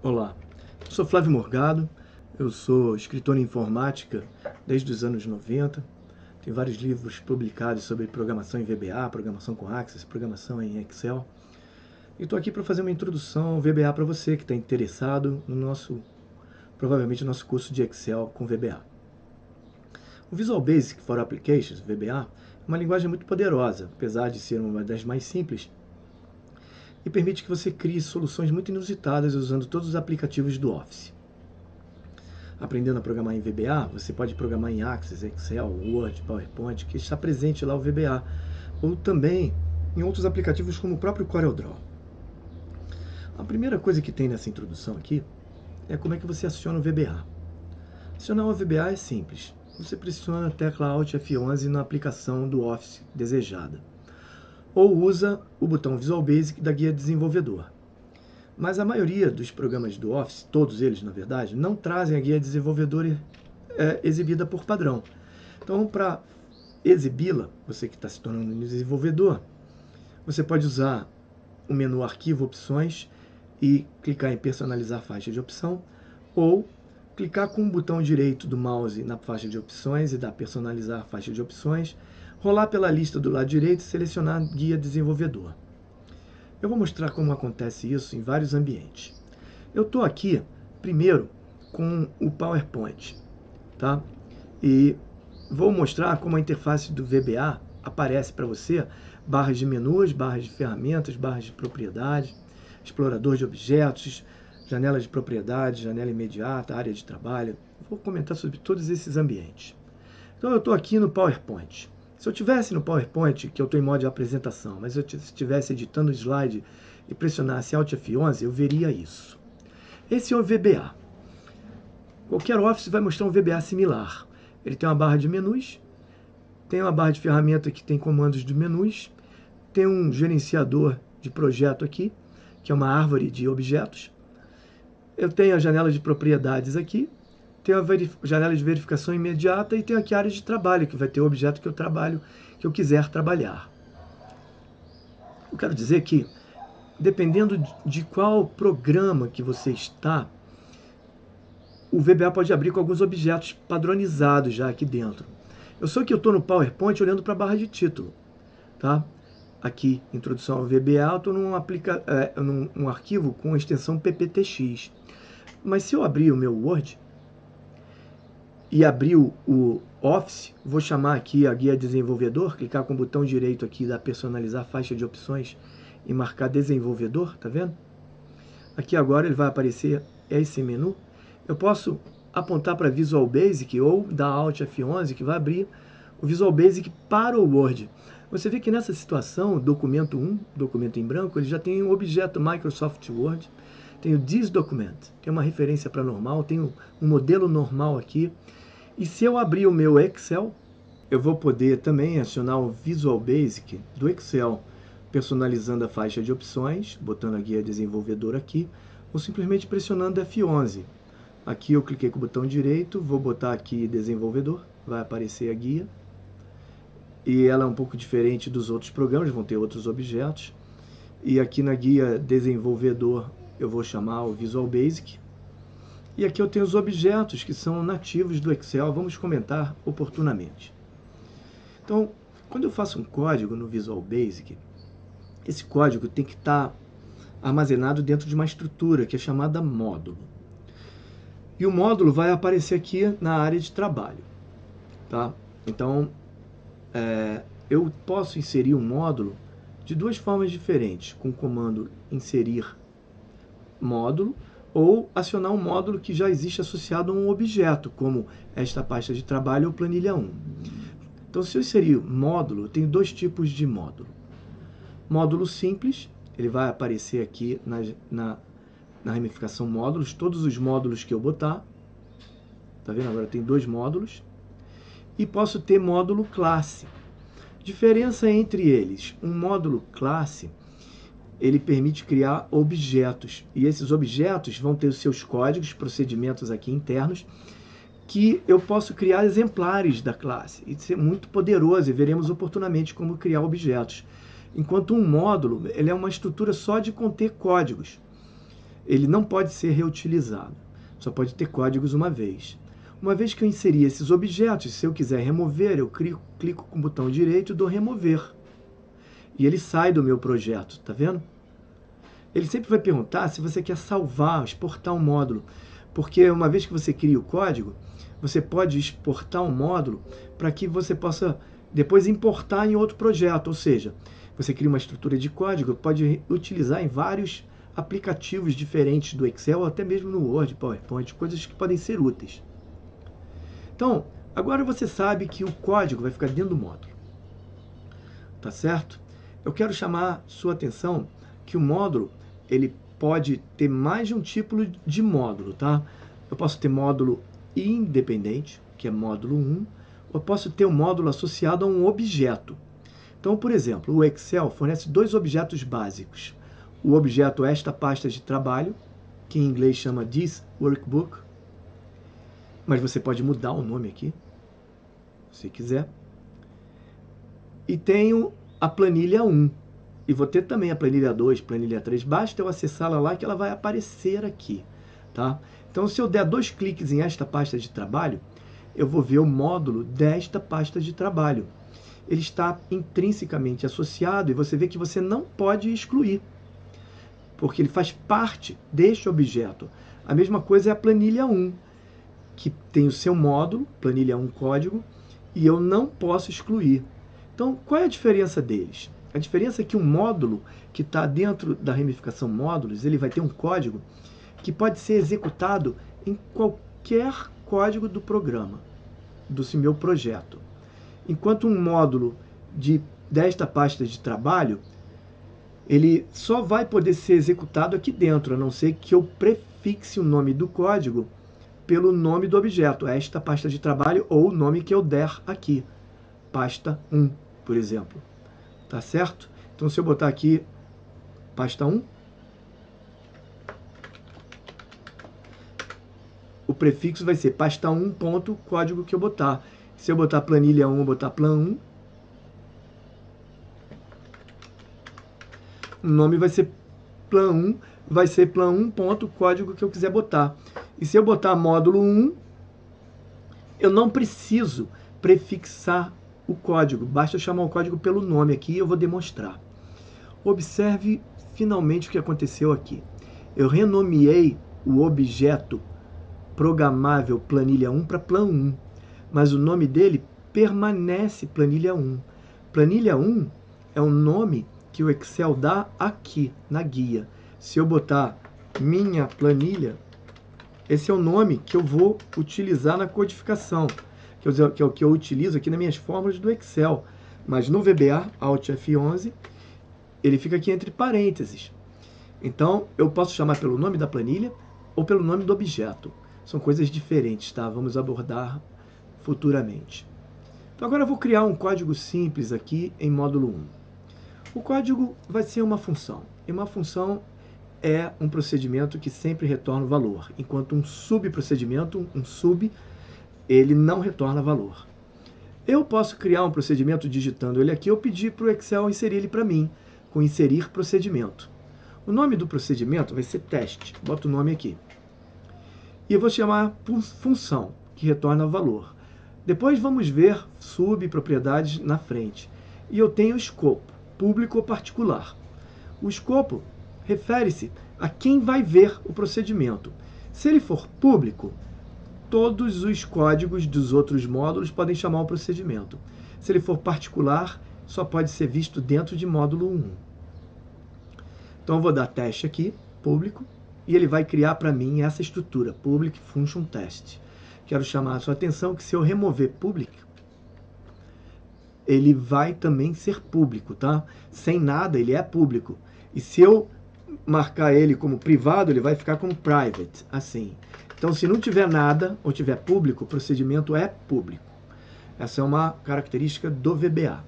Olá, eu sou Flávio Morgado, eu sou escritor em informática desde os anos 90, tenho vários livros publicados sobre programação em VBA, programação com Access, programação em Excel, e estou aqui para fazer uma introdução ao VBA para você que está interessado no provavelmente nosso curso de Excel com VBA. O Visual Basic for Applications, VBA, é uma linguagem muito poderosa, apesar de ser uma das mais simples, e permite que você crie soluções muito inusitadas usando todos os aplicativos do Office. Aprendendo a programar em VBA, você pode programar em Access, Excel, Word, PowerPoint, que está presente lá o VBA, ou também em outros aplicativos como o próprio CorelDRAW. A primeira coisa que tem nessa introdução aqui é como é que você aciona o VBA. Acionar o VBA é simples. Você pressiona a tecla Alt F11 na aplicação do Office desejada, ou usa o botão Visual Basic da guia desenvolvedor. Mas a maioria dos programas do Office, todos eles na verdade, não trazem a guia desenvolvedor exibida por padrão. Então, para exibi-la, você que está se tornando um desenvolvedor, você pode usar o menu Arquivo Opções e clicar em Personalizar Faixa de Opção, ou clicar com o botão direito do mouse na faixa de opções e dar Personalizar Faixa de Opções, rolar pela lista do lado direito e selecionar Guia Desenvolvedor. Eu vou mostrar como acontece isso em vários ambientes. Eu estou aqui, primeiro, com o PowerPoint, tá? E vou mostrar como a interface do VBA aparece para você, barras de menus, barras de ferramentas, barras de propriedade, explorador de objetos, janela de propriedade, janela imediata, área de trabalho. Vou comentar sobre todos esses ambientes. Então eu estou aqui no PowerPoint. Se eu estivesse no PowerPoint, que eu estou em modo de apresentação, mas se eu estivesse editando o slide e pressionasse Alt F11, eu veria isso. Esse é o VBA. Qualquer Office vai mostrar um VBA similar. Ele tem uma barra de menus, tem uma barra de ferramenta que tem comandos de menus, tem um gerenciador de projeto aqui, que é uma árvore de objetos. Eu tenho a janela de propriedades aqui, tenho a janela de verificação imediata e tenho aqui a área de trabalho, que vai ter o objeto que eu quiser trabalhar. Eu quero dizer que, dependendo de qual programa que você está, o VBA pode abrir com alguns objetos padronizados já aqui dentro. Eu sei que eu estou no PowerPoint olhando para a barra de título, tá? Aqui, introdução ao VBA, eu estou num arquivo com a extensão pptx. Mas se eu abrir o meu Word e abrir o Office, vou chamar aqui a guia desenvolvedor, clicar com o botão direito aqui da personalizar faixa de opções e marcar desenvolvedor, tá vendo? Aqui agora ele vai aparecer esse menu. Eu posso apontar para Visual Basic ou dar Alt F11 que vai abrir o Visual Basic para o Word. Você vê que nessa situação, documento 1, documento em branco, ele já tem um objeto Microsoft Word, tem o This Document, tem uma referência para normal, tem um modelo normal aqui. E se eu abrir o meu Excel, eu vou poder também acionar o Visual Basic do Excel, personalizando a faixa de opções, botando a guia desenvolvedor aqui, ou simplesmente pressionando F11. Aqui eu cliquei com o botão direito, vou botar aqui desenvolvedor, vai aparecer a guia. E ela é um pouco diferente dos outros programas, vão ter outros objetos. E aqui na guia desenvolvedor eu vou chamar o Visual Basic. E aqui eu tenho os objetos que são nativos do Excel, vamos comentar oportunamente. Então, quando eu faço um código no Visual Basic, esse código tem que estar armazenado dentro de uma estrutura que é chamada módulo. E o módulo vai aparecer aqui na área de trabalho, tá? Então, eu posso inserir um módulo de duas formas diferentes, com o comando inserir módulo, ou acionar um módulo que já existe associado a um objeto, como esta pasta de trabalho ou planilha 1. Então, se eu inserir módulo, eu tenho dois tipos de módulo. Módulo simples, ele vai aparecer aqui na ramificação módulos, todos os módulos que eu botar. Tá vendo? Agora tem dois módulos. E posso ter módulo classe. Diferença entre eles: um módulo classe, ele permite criar objetos, e esses objetos vão ter os seus códigos, procedimentos aqui internos, que eu posso criar exemplares da classe. Isso é muito poderoso e veremos oportunamente como criar objetos. Enquanto um módulo, ele é uma estrutura só de conter códigos. ele não pode ser reutilizado. Só pode ter códigos uma vez. Uma vez que eu inseri esses objetos, se eu quiser remover, eu clico com o botão direito e dou remover. E ele sai do meu projeto, tá vendo? Ele sempre vai perguntar se você quer salvar, exportar um módulo. Porque uma vez que você cria o código, você pode exportar um módulo para que você possa depois importar em outro projeto. Ou seja, você cria uma estrutura de código, pode utilizar em vários aplicativos diferentes do Excel, ou até mesmo no Word, PowerPoint, coisas que podem ser úteis. Então, agora você sabe que o código vai ficar dentro do módulo. Tá certo? Eu quero chamar sua atenção que o módulo, ele pode ter mais de um tipo de módulo, tá? Eu posso ter módulo independente, que é módulo 1, ou posso ter um módulo associado a um objeto. Então, por exemplo, o Excel fornece dois objetos básicos. O objeto esta pasta de trabalho, que em inglês chama This Workbook, mas você pode mudar o nome aqui, se quiser. E tenho a planilha 1. E vou ter também a planilha 2, planilha 3. Basta eu acessá-la lá que ela vai aparecer aqui. Tá? Então, se eu der 2 cliques em esta pasta de trabalho, eu vou ver o módulo desta pasta de trabalho. Ele está intrinsecamente associado e você vê que você não pode excluir, porque ele faz parte deste objeto. A mesma coisa é a planilha 1, que tem o seu módulo, planilha 1 código, e eu não posso excluir. Então, qual é a diferença deles? A diferença é que o módulo que está dentro da ramificação módulos, ele vai ter um código que pode ser executado em qualquer código do programa, do meu projeto. Enquanto um módulo desta pasta de trabalho, ele só vai poder ser executado aqui dentro, a não ser que eu prefixe o nome do código pelo nome do objeto, esta pasta de trabalho, ou o nome que eu der aqui, pasta 1, por exemplo. Tá certo? Então, se eu botar aqui pasta 1, o prefixo vai ser pasta 1 ponto código que eu botar. Se eu botar planilha 1, eu botar plan 1, o nome vai ser plan 1, vai ser plan 1 ponto código que eu quiser botar. E se eu botar módulo 1, eu não preciso prefixar o código, basta eu chamar o código pelo nome aqui e eu vou demonstrar. Observe finalmente o que aconteceu aqui. Eu renomeei o objeto programável planilha 1 para plan 1, mas o nome dele permanece planilha 1. Planilha 1 é um nome que o Excel dá aqui na guia. Se eu botar minha planilha, esse é o nome que eu vou utilizar na codificação, que é o que eu utilizo aqui nas minhas fórmulas do Excel. Mas no VBA, Alt F11, ele fica aqui entre parênteses. Então, eu posso chamar pelo nome da planilha ou pelo nome do objeto. São coisas diferentes, tá? Vamos abordar futuramente. Então, agora eu vou criar um código simples aqui em módulo 1. O código vai ser uma função. E uma função é um procedimento que sempre retorna o valor, enquanto um subprocedimento, ele não retorna valor. Eu posso criar um procedimento digitando ele aqui ou pedir para o Excel inserir ele para mim, com inserir procedimento. O nome do procedimento vai ser teste, boto o nome aqui. E eu vou chamar função, que retorna valor. Depois vamos ver subpropriedades na frente. E eu tenho o escopo, público ou particular. O escopo refere-se a quem vai ver o procedimento. Se ele for público, todos os códigos dos outros módulos podem chamar o procedimento. Se ele for particular, só pode ser visto dentro de módulo 1. Então eu vou dar teste aqui, público, e ele vai criar para mim essa estrutura, public function test. Quero chamar a sua atenção que se eu remover public, ele vai também ser público, tá? Sem nada, ele é público. E se eu marcar ele como privado, ele vai ficar como private, assim. Então, se não tiver nada, ou tiver público, o procedimento é público. Essa é uma característica do VBA.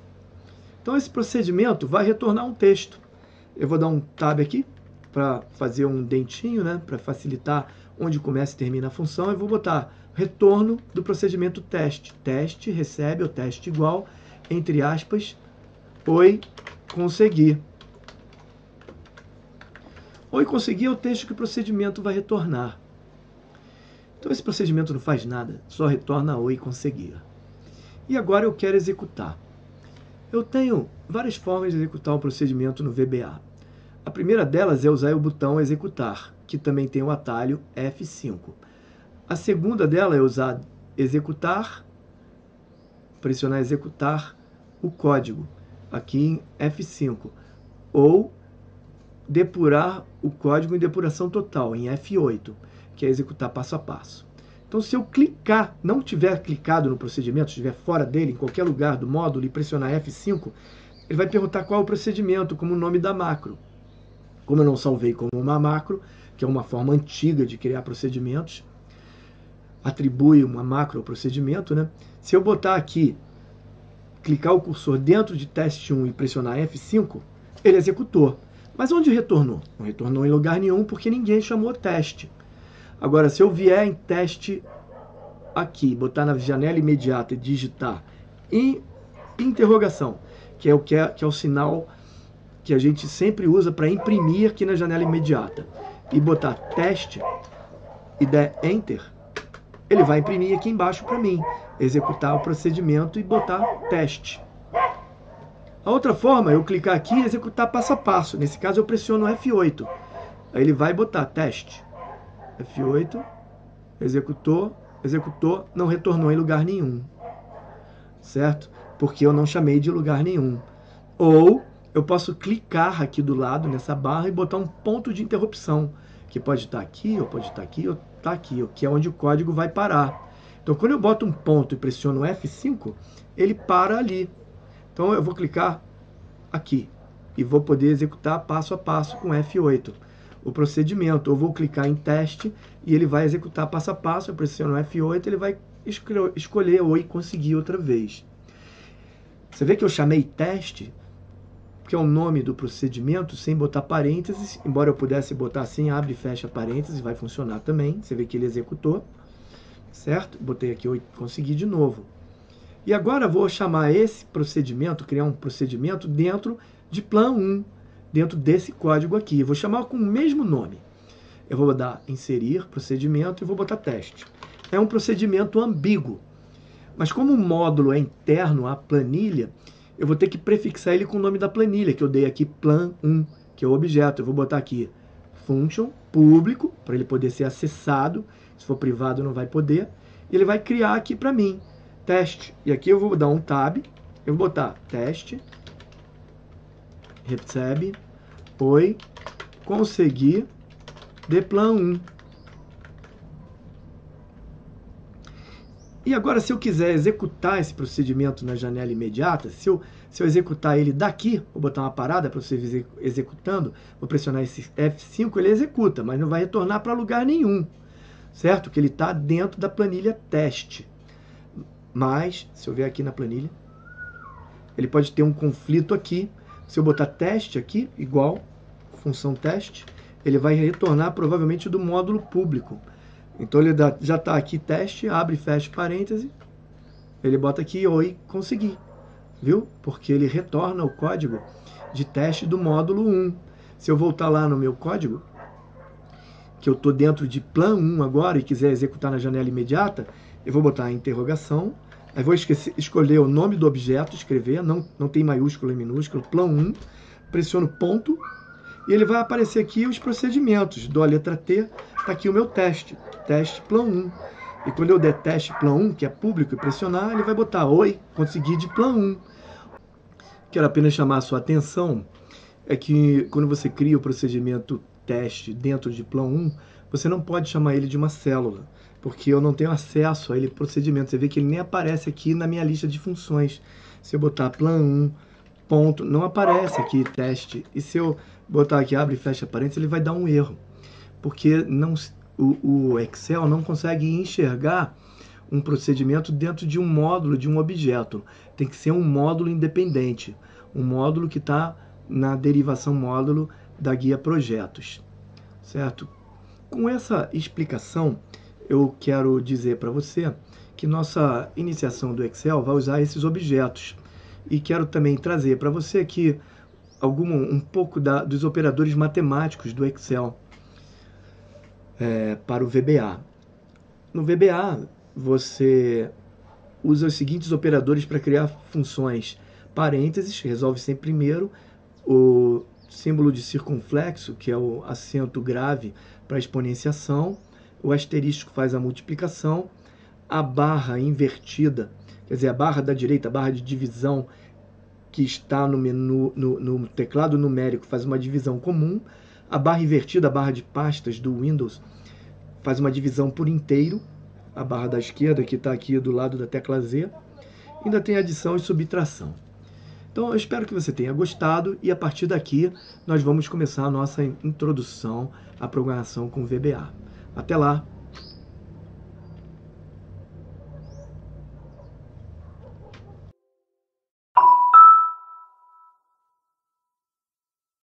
Então, esse procedimento vai retornar um texto. Eu vou dar um tab aqui, para fazer um dentinho, né, para facilitar onde começa e termina a função. Eu vou botar retorno do procedimento teste. Teste recebe o teste igual, entre aspas, oi, consegui. Oi, consegui é o texto que o procedimento vai retornar. Então esse procedimento não faz nada, só retorna oi, consegui. E agora eu quero executar. Eu tenho várias formas de executar um procedimento no VBA. A primeira delas é usar o botão executar, que também tem o atalho F5. A segunda dela é usar executar, pressionar executar o código, aqui em F5, ou depurar o código em depuração total, em F8, que é executar passo a passo. Então, se eu clicar, não tiver clicado no procedimento, estiver fora dele, em qualquer lugar do módulo, e pressionar F5, ele vai perguntar qual é o procedimento, como o nome da macro. Como eu não salvei como uma macro, que é uma forma antiga de criar procedimentos, atribui uma macro ao procedimento, né? Se eu botar aqui, clicar o cursor dentro de teste 1 e pressionar F5, ele executou. Mas onde retornou? Não retornou em lugar nenhum porque ninguém chamou teste. Agora, se eu vier em teste aqui, botar na janela imediata e digitar interrogação, que é o sinal que a gente sempre usa para imprimir aqui na janela imediata, e botar teste e der Enter, ele vai imprimir aqui embaixo para mim, executar o procedimento e botar teste. A outra forma é eu clicar aqui e executar passo a passo. Nesse caso eu pressiono F8. Aí ele vai botar teste. F8, executou, não retornou em lugar nenhum. Certo? Porque eu não chamei de lugar nenhum. Ou eu posso clicar aqui do lado nessa barra e botar um ponto de interrupção, que pode estar aqui, ou pode estar aqui, ou estar aqui, que é onde o código vai parar. Então, quando eu boto um ponto e pressiono F5, ele para ali. Então, eu vou clicar aqui e vou poder executar passo a passo com F8 o procedimento. Eu vou clicar em teste e ele vai executar passo a passo. Eu pressiono F8, ele vai escolher oi, conseguir outra vez. Você vê que eu chamei teste, que é o nome do procedimento, sem botar parênteses, embora eu pudesse botar assim, abre e fecha parênteses, vai funcionar também. Você vê que ele executou, certo? Botei aqui oi, consegui de novo. E agora vou chamar esse procedimento, criar um procedimento dentro de plan 1, dentro desse código aqui. Vou chamar com o mesmo nome. Eu vou dar inserir procedimento e vou botar teste. É um procedimento ambíguo, mas como o módulo é interno à planilha, eu vou ter que prefixar ele com o nome da planilha, que eu dei aqui plan 1, que é o objeto. Eu vou botar aqui function, público, para ele poder ser acessado. Se for privado não vai poder. E ele vai criar aqui para mim teste. E aqui eu vou dar um tab, eu vou botar teste, recebe, oi, consegui, de plan 1. E agora, se eu quiser executar esse procedimento na janela imediata, se eu executar ele daqui, vou botar uma parada para você ver executando, vou pressionar esse F5, ele executa, mas não vai retornar para lugar nenhum, certo? Que ele está dentro da planilha teste. Mas, se eu ver aqui na planilha, ele pode ter um conflito aqui. Se eu botar teste aqui, igual, função teste, ele vai retornar provavelmente do módulo público. Então ele já está aqui teste, abre e fecha parêntese, ele bota aqui oi, consegui, viu? Porque ele retorna o código de teste do módulo 1. Se eu voltar lá no meu código, que eu estou dentro de plan 1 agora e quiser executar na janela imediata, eu vou botar a interrogação, aí vou escolher o nome do objeto, escrever, não tem maiúsculo e minúsculo, plan 1, pressiono ponto, e ele vai aparecer aqui os procedimentos. Dou a letra T, está aqui o meu teste, teste plan 1. E quando eu der teste plan 1, que é público, e pressionar, ele vai botar oi, consegui de plan 1. Quero apenas chamar a sua atenção, é que quando você cria o procedimento teste dentro de plan 1, você não pode chamar ele de uma célula, porque eu não tenho acesso a ele procedimento. Você vê que ele nem aparece aqui na minha lista de funções. Se eu botar plan 1, ponto, não aparece aqui teste. E se eu botar aqui abre e fecha parênteses, ele vai dar um erro, porque o Excel não consegue enxergar um procedimento dentro de um módulo, de um objeto. Tem que ser um módulo independente, um módulo que está na derivação módulo da guia projetos, certo? Com essa explicação, eu quero dizer para você que nossa iniciação do Excel vai usar esses objetos. E quero também trazer para você que um pouco dos operadores matemáticos do Excel para o VBA. No VBA, você usa os seguintes operadores para criar funções: parênteses, resolve sempre primeiro, o símbolo de circunflexo, que é o acento grave para exponenciação, o asterisco faz a multiplicação, a barra invertida, quer dizer, a barra da direita, a barra de divisão que está no menu, no teclado numérico, faz uma divisão comum, a barra invertida, a barra de pastas do Windows, faz uma divisão por inteiro, a barra da esquerda, que está aqui do lado da tecla Z, ainda tem adição e subtração. Então, eu espero que você tenha gostado e a partir daqui nós vamos começar a nossa introdução à programação com VBA. Até lá!